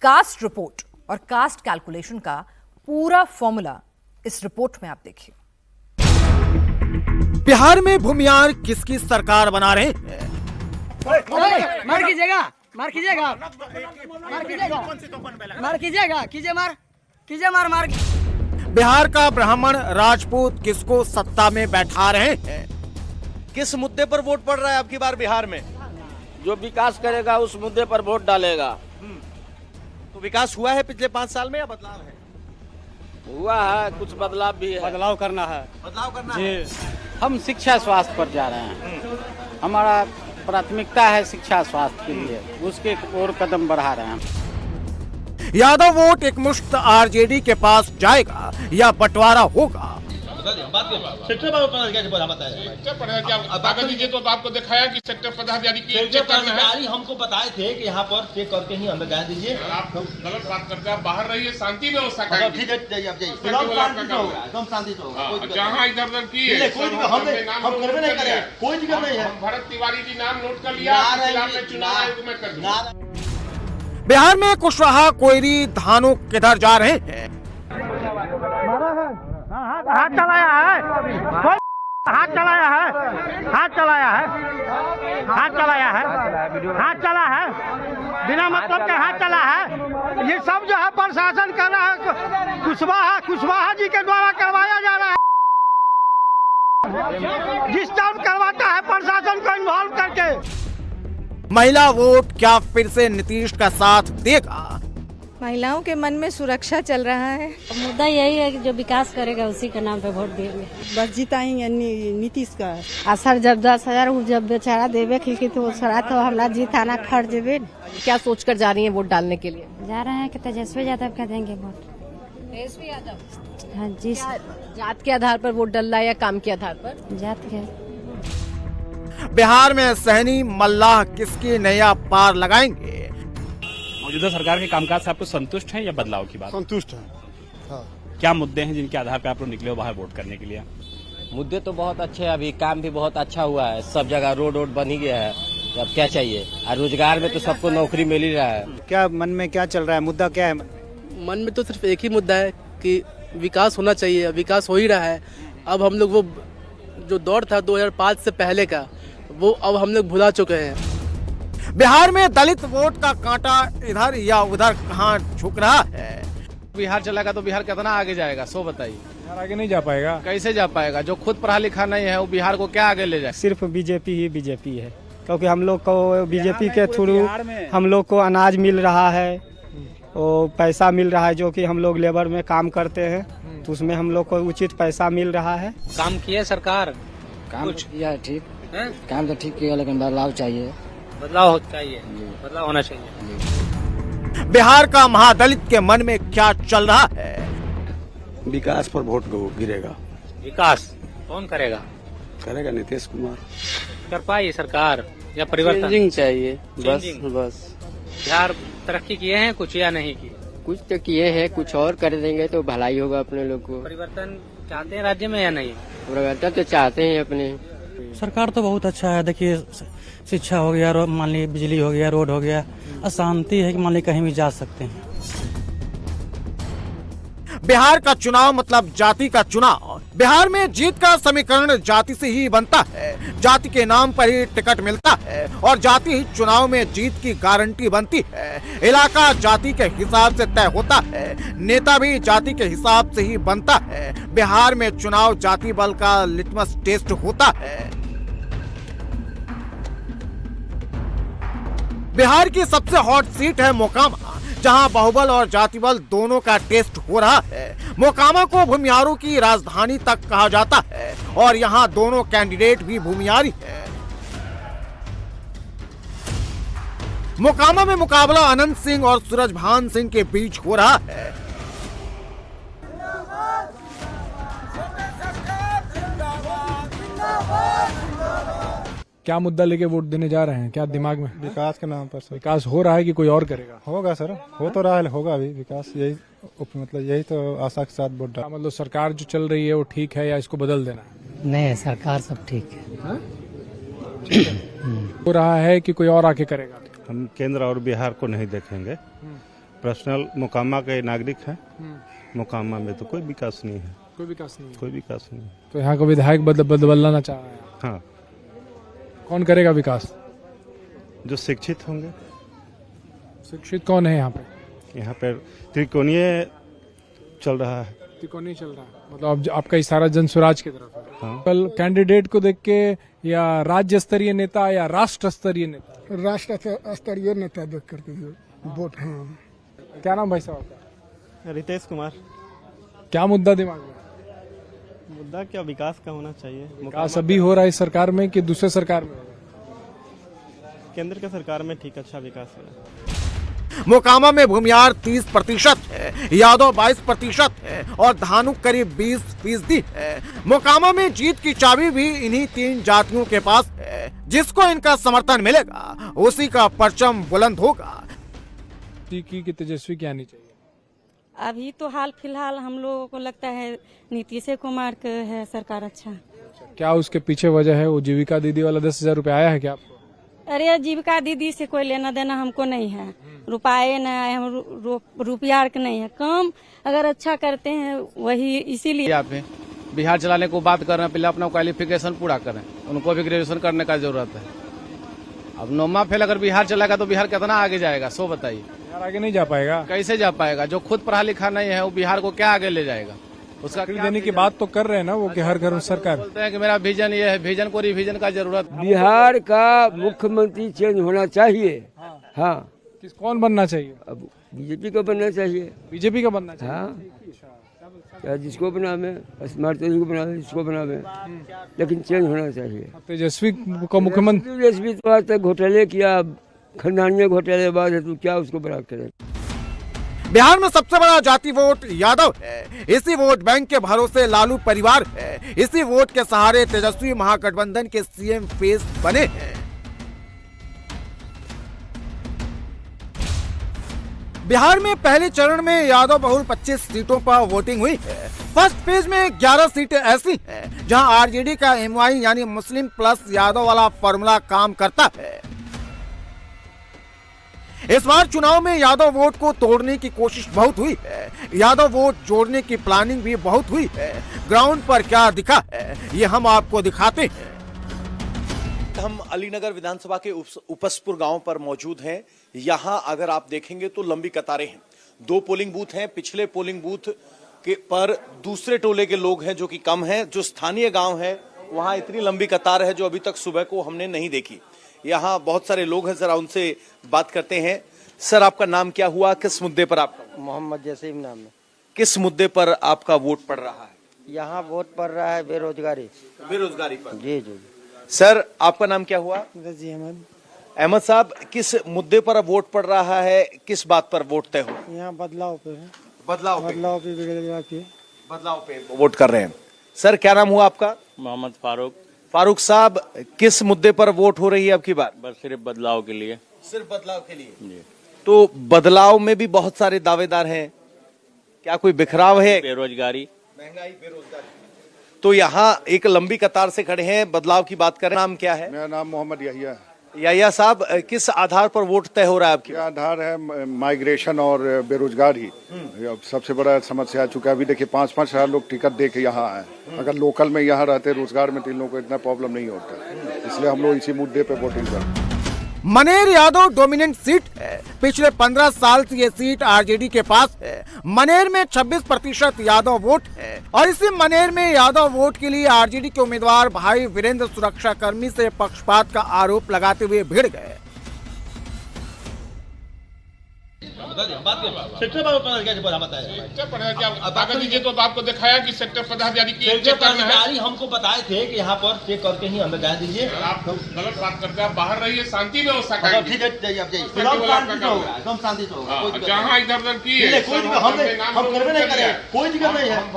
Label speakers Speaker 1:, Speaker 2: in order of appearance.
Speaker 1: Cast report और cast calculation का पूरा फॉर्मूला इस रिपोर्ट में आप देखिए।
Speaker 2: बिहार में भूमियार किसकी सरकार बना रहे हैं?
Speaker 3: मार कीजिएगा, मार कीजिएगा, मार कीजिएगा, मार कीजिएगा, कीजिए मार, कीजिए मार, मार।
Speaker 2: बिहार का ब्राह्मण राजपूत किसको सत्ता में बैठा रहे हैं?
Speaker 4: किस मुद्दे पर वोट पड़ रहा है आपकी बार बिहार में?
Speaker 5: जो विकास करेगा उस मुद्दे पर वोट डालेगा।
Speaker 4: तो विकास हुआ है पिछले 5 साल में या बदलाव है?
Speaker 5: हुआ है, कुछ बदलाव भी है।
Speaker 6: बदलाव करना है
Speaker 4: जी।
Speaker 6: हम शिक्षा स्वास्थ्य पर जा रहे हैं। हमारा प्राथमिकता है शिक्षा स्वास्थ्य के लिए, उसके और कदम बढ़ा रहे हैं।
Speaker 2: यादव वोट एक मुश्त आरजेडी के पास जाएगा या बंटवारा होगा?
Speaker 4: सेक्टर
Speaker 7: दीजिए तो आपको दिखाया कि सेक्टर पदाधिकारी की चेक करना है।
Speaker 4: हमको बताए थे कि यहाँ पर चेक करके ही अंदर जाने दीजिए।
Speaker 7: आप गलत बात करते हैं, आप बाहर रहिए, शांति व्यवस्था का।
Speaker 4: ठीक है, जाइए आप जाइए। एकदम शांति से होगा।
Speaker 7: जहाँ इधर उधर की है
Speaker 4: हम करवे नहीं करे, कोई दिक्कत नहीं है।
Speaker 7: भरत तिवारी जी नाम नोट कर लिया, चुनाव आयोग में कर दिया।
Speaker 2: बिहार में कुशवाहा, कोयरी, धानु किधर जा रहे हैं?
Speaker 3: हाथ चलाया है, हाथ चलाया है, हाथ चलाया है, हाथ चलाया है, हाथ चला है, बिना मतलब के हाथ चला है। ये सब जो है प्रशासन कर रहा है, कुशवाहा जी के द्वारा करवाया जा रहा है। जिस टाइम करवाता है प्रशासन को इन्वॉल्व करके।
Speaker 2: महिला वोट क्या फिर से नीतीश का साथ देगा?
Speaker 8: महिलाओं के मन में सुरक्षा चल रहा है।
Speaker 9: मुद्दा यही है कि जो विकास करेगा उसी के नाम पे वोट देंगे।
Speaker 8: बस जिताएंगे नीतीश का।
Speaker 9: असर जब 10,000 जब बेचारा देवे खिलकी तो सरा तो हमरा जीताना खड़ जेबे।
Speaker 1: क्या सोचकर जा रही हैं वोट डालने के लिए?
Speaker 9: जा रहे हैं कि तेजस्वी यादव का देंगे वोट।
Speaker 1: तेजस्वी यादव?
Speaker 9: हाँ जी।
Speaker 1: जात के आधार पर वोट डल रहा है या काम के आधार पर?
Speaker 9: जात के।
Speaker 2: बिहार में सहनी मल्लाह किसकी नैया पार लगाएंगे?
Speaker 10: मौजूदा सरकार के कामकाज से आपको संतुष्ट हैं या बदलाव की बात?
Speaker 6: संतुष्ट है। हाँ।
Speaker 10: क्या मुद्दे हैं जिनके आधार पर आप लोग निकले हो बाहर वोट करने के लिए?
Speaker 5: मुद्दे तो बहुत अच्छे हैं, अभी काम भी बहुत अच्छा हुआ है, सब जगह रोड बन ही गया है। अब क्या चाहिए? और रोजगार में तो सबको नौकरी मिल ही रहा है।
Speaker 6: क्या मन में क्या चल रहा है? मुद्दा क्या है?
Speaker 11: मन में तो सिर्फ एक ही मुद्दा है कि विकास होना चाहिए। विकास हो ही रहा है। अब हम लोग वो जो दौर था 2005 से पहले का, वो अब हम लोग भुला चुके हैं।
Speaker 2: बिहार में दलित वोट का कांटा इधर या उधर कहां झुक रहा है?
Speaker 6: बिहार चलेगा तो बिहार कितना आगे जाएगा? सो बताइए।
Speaker 10: बिहार आगे नहीं जा पाएगा।
Speaker 6: कैसे जा पाएगा? जो खुद पढ़ा लिखा नहीं है वो बिहार को क्या आगे ले जाए?
Speaker 3: सिर्फ बीजेपी ही बीजेपी है, क्योंकि हम लोग को बीजेपी के थ्रू हम लोग को अनाज मिल रहा है, वो पैसा मिल रहा है जो कि हम लोग लेबर में काम करते हैं तो उसमें हम लोग को उचित पैसा मिल रहा है।
Speaker 6: काम किया सरकार,
Speaker 5: काम किया ठीक, काम तो ठीक किया, लेकिन बदलाव चाहिए।
Speaker 6: बदलाव चाहिए, बदलाव होना चाहिए।
Speaker 2: बिहार का महादलित के मन में क्या चल रहा है?
Speaker 6: विकास पर वोट गिरेगा।
Speaker 11: विकास कौन करेगा?
Speaker 6: करेगा नीतीश कुमार।
Speaker 11: कर पाई सरकार या परिवर्तन?
Speaker 5: चेंजिंग चाहिए, बस।
Speaker 11: बिहार तरक्की किए हैं कुछ या नहीं की?
Speaker 5: कुछ तो किए हैं, कुछ और कर देंगे तो भलाई होगा अपने लोग को।
Speaker 11: परिवर्तन चाहते हैं राज्य में या नहीं?
Speaker 5: परिवर्तन तो चाहते हैं अपने।
Speaker 3: सरकार तो बहुत अच्छा है। देखिए शिक्षा हो गया, मान ली बिजली हो गया, रोड हो गया, अशांति है कि मान ली कहीं भी जा सकते हैं।
Speaker 2: बिहार का चुनाव मतलब जाति का चुनाव। बिहार में जीत का समीकरण जाति से ही बनता है। जाति के नाम पर ही टिकट मिलता है और जाति ही चुनाव में जीत की गारंटी बनती है। इलाका जाति के हिसाब से तय होता है, नेता भी जाति के हिसाब से ही बनता है। बिहार में चुनाव जाति बल का लिटमस टेस्ट होता है। बिहार की सबसे हॉट सीट है मोकामा, जहां बाहुबल और जाति बल दोनों का टेस्ट हो रहा है। मोकामा को भूमियारों की राजधानी तक कहा जाता है और यहां दोनों कैंडिडेट भी भूमियारी हैं। मोकामा में मुकाबला अनंत सिंह और सूरजभान सिंह के बीच हो रहा है।
Speaker 10: क्या मुद्दा लेके वोट देने जा रहे हैं? क्या दिमाग में?
Speaker 6: विकास के नाम पर सर।
Speaker 10: विकास हो रहा है कि कोई और करेगा?
Speaker 6: होगा सर, हो तो रहा है, होगा भी विकास। यही मतलब यही तो आशा के साथ वोट डाल।
Speaker 10: मतलब सरकार जो चल रही है वो ठीक है या इसको बदल देना है?
Speaker 3: नहीं, सरकार सब ठीक है।
Speaker 10: हो रहा है कि कोई और आके करेगा?
Speaker 6: हम केंद्र और बिहार को नहीं देखेंगे,
Speaker 3: पर्सनल मोकामा के नागरिक हैं। मोकामा में तो कोई विकास नहीं है।
Speaker 10: कोई विकास नहीं,
Speaker 3: कोई विकास नहीं।
Speaker 10: तो यहाँ का विधायक बदलना चाह रहे हैं।
Speaker 3: हाँ,
Speaker 10: कौन करेगा विकास?
Speaker 3: जो शिक्षित होंगे।
Speaker 10: शिक्षित कौन है यहाँ पे?
Speaker 3: यहाँ पर त्रिकोणीय चल रहा है।
Speaker 10: त्रिकोणीय चल रहा है, मतलब अब आपका इशारा जन स्वराज की तरफ है।
Speaker 3: हाँ।
Speaker 10: कल कैंडिडेट को देख के या राज्य स्तरीय नेता या राष्ट्र स्तरीय नेता?
Speaker 8: राष्ट्र स्तरीय नेता देख करके वोट। हाँ,
Speaker 10: क्या नाम भाई साहब आपका?
Speaker 3: रितेश कुमार।
Speaker 10: क्या मुद्दा दिमाग में?
Speaker 3: मुद्दा क्या, विकास का होना चाहिए।
Speaker 10: विकास अभी हो रहा है इस सरकार में कि दूसरे सरकार में?
Speaker 3: केंद्र के सरकार में ठीक अच्छा विकास है।
Speaker 2: मोकामा में भूमियार 30% है, यादव 22% है और धानुक करीब 20% है। मोकामा में जीत की चाबी भी इन्हीं 3 जातियों के पास है। जिसको इनका समर्थन मिलेगा उसी का परचम बुलंद होगा।
Speaker 10: की तेजस्वी की आनी चाहिए?
Speaker 9: अभी तो हाल फिलहाल हम लोगों को लगता है नीतीश कुमार के है सरकार अच्छा।
Speaker 10: क्या उसके पीछे वजह है? वो जीविका दीदी वाला 10,000 रुपये आया है क्या आपको?
Speaker 9: अरे जीविका दीदी से कोई लेना देना हमको नहीं है। रुपये न आए, हम रुपया के नहीं है। काम अगर अच्छा करते हैं वही, इसीलिए
Speaker 6: यहाँ पे बिहार चलाने को बात कर रहे हैं, पहले अपना क्वालिफिकेशन पूरा करें। उनको भी ग्रेजुएशन करने का जरूरत है। अब नौमा फेल अगर बिहार चलेगा तो बिहार कितना आगे जाएगा, सो बताइए।
Speaker 10: बिहार आगे नहीं जा पाएगा।
Speaker 6: कैसे जा पाएगा? जो खुद पढ़ा लिखा नहीं है वो बिहार को क्या आगे ले जाएगा? उसका क्या
Speaker 10: देने की बात तो कर रहे हैं ना वो, कि हर घर में सरकार
Speaker 6: बोलते हैं कि मेरा विजन ये है। विजन को रिविजन का जरूरत।
Speaker 5: बिहार का मुख्यमंत्री चेंज होना चाहिए। हाँ,
Speaker 10: कौन बनना चाहिए?
Speaker 5: अब बीजेपी का बनना चाहिए।
Speaker 10: बीजेपी का बनना चाहिए।
Speaker 5: हाँ, या जिसको बनावे, स्मार्ट को बनावे, जिसको बनावे, लेकिन चेंज होना चाहिए।
Speaker 10: तेजस्वी को मुख्यमंत्री?
Speaker 5: तेजस्वी तो आज तक घोटाले किया, खानदानी घोटाले बाद है, तो क्या उसको बड़ा करे?
Speaker 2: बिहार में सबसे बड़ा जाति वोट यादव है। इसी वोट बैंक के भरोसे लालू परिवार है। इसी वोट के सहारे तेजस्वी महागठबंधन के सीएम फेस बने हैं। बिहार में पहले चरण में यादव बहुल 25 सीटों पर वोटिंग हुई है। फर्स्ट फेज में 11 सीटें ऐसी हैं जहां आरजेडी का एमवाई यानी मुस्लिम प्लस यादव वाला फॉर्मूला काम करता है। इस बार चुनाव में यादव वोट को तोड़ने की कोशिश बहुत हुई है। यादव वोट जोड़ने की प्लानिंग भी बहुत हुई है। ग्राउंड पर क्या दिखा है ये हम आपको दिखाते हैं।
Speaker 4: हम अलीनगर विधानसभा के उपसपुर गांव पर मौजूद हैं। यहां अगर आप देखेंगे तो लंबी कतारें हैं। 2 पोलिंग बूथ हैं। पिछले पोलिंग बूथ के पर दूसरे टोले के लोग हैं जो कि कम हैं। जो स्थानीय गांव है वहां इतनी लंबी कतार है जो अभी तक सुबह को हमने नहीं देखी। यहाँ बहुत सारे लोग हैं, जरा उनसे बात करते हैं। सर, आपका नाम क्या हुआ? किस मुद्दे पर आपका?
Speaker 6: मोहम्मद जसीम नाम है।
Speaker 4: किस मुद्दे पर आपका वोट पड़ रहा है?
Speaker 6: यहाँ वोट पड़ रहा है बेरोजगारी।
Speaker 4: बेरोजगारी पर?
Speaker 6: जी जी।
Speaker 4: सर, आपका नाम क्या हुआ?
Speaker 6: रजी अहमद।
Speaker 4: अहमद साहब, किस मुद्दे पर अब वोट पड़ रहा है? किस बात पर वोट तय हो?
Speaker 6: यहाँ बदलाव पे है।
Speaker 4: बदलाव पे
Speaker 6: बदलाव
Speaker 4: पे वोट कर रहे हैं। सर, क्या नाम हुआ आपका?
Speaker 5: मोहम्मद फारूक।
Speaker 4: फारूक साहब, किस मुद्दे पर वोट हो रही है अब की बार?
Speaker 5: बस सिर्फ बदलाव के लिए।
Speaker 4: सिर्फ बदलाव के लिए जी। तो बदलाव में भी बहुत सारे दावेदार हैं, क्या कोई बिखराव है?
Speaker 5: बेरोजगारी,
Speaker 4: महंगाई, बेरोजगारी। तो यहाँ एक लंबी कतार से खड़े हैं, बदलाव की बात करें। नाम क्या है?
Speaker 3: मेरा नाम मोहम्मद यहिया।
Speaker 4: याया साहब, किस आधार पर वोट तय हो रहा है आपकी?
Speaker 3: आधार है माइग्रेशन और बेरोजगारी। अब सबसे बड़ा समस्या आ चुका है। अभी देखिए 5-5 हजार लोग टिकट दे के यहाँ आए। अगर लोकल में यहाँ रहते रोजगार में तो इन लोगों को इतना प्रॉब्लम नहीं होता, इसलिए हम लोग इसी मुद्दे पे वोटिंग करते हैं।
Speaker 2: मनेर यादव डोमिनेंट सीट है। पिछले 15 साल से ये सीट आरजेडी के पास है। मनेर में 26% यादव वोट है और इसी मनेर में यादव वोट के लिए आरजेडी के उम्मीदवार भाई वीरेंद्र सुरक्षाकर्मी से पक्षपात का आरोप लगाते हुए भिड़ गए।
Speaker 7: सेक्टर पदाधिकारी तो आपको दिखाया कि सेक्टर पदाधिकारी की पदाधिकारी हमको बताए थे कि यहाँ पर चेक करके ही अंदर जा दीजिए। आप गलत बात करते हैं, बाहर रहिए, शांति व्यवस्था करिए। ठीक है, एकदम शांति से होगा। जहाँ इधर उधर की हम करवे नहीं करें, कोई दिक्कत नहीं है।